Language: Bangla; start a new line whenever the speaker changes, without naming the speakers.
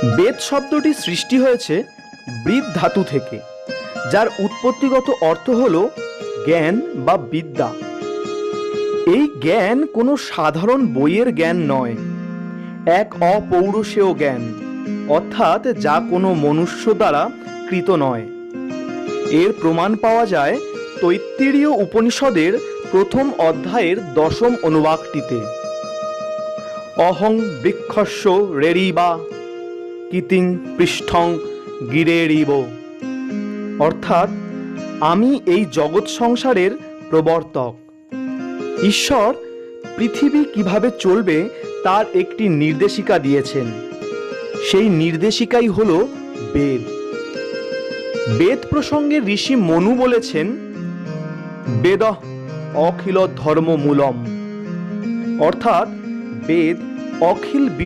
বেদ শব্দটি সৃষ্টি হয়েছে বৃদ ধাতু থেকে, যার উৎপত্তিগত অর্থ হল জ্ঞান বা বিদ্যা। এই জ্ঞান কোনো সাধারণ বইয়ের জ্ঞান নয়, এক অপৌরুষেয় জ্ঞান, অর্থাৎ যা কোনো মনুষ্য দ্বারা কৃত নয়। এর প্রমাণ পাওয়া যায় তৈত্তিরীয় উপনিষদের প্রথম অধ্যায়ের 10ম অনুবাকটিতে। অহং বৃক্ষস্য রেরিবা কিতিং পৃষ্ঠং গিরেরিব, অর্থাৎ আমি এই জগৎ সংসারের প্রবর্তক। ঈশ্বর পৃথিবী কিভাবে চলবে তার একটি নির্দেশিকা দিয়েছেন, সেই নির্দেশিকাই হল বেদ। বেদ প্রসঙ্গে ঋষি মনু বলেছেন, বেদঃ অখিল ধর্ম মূলম, অর্থাৎ বেদ অখিল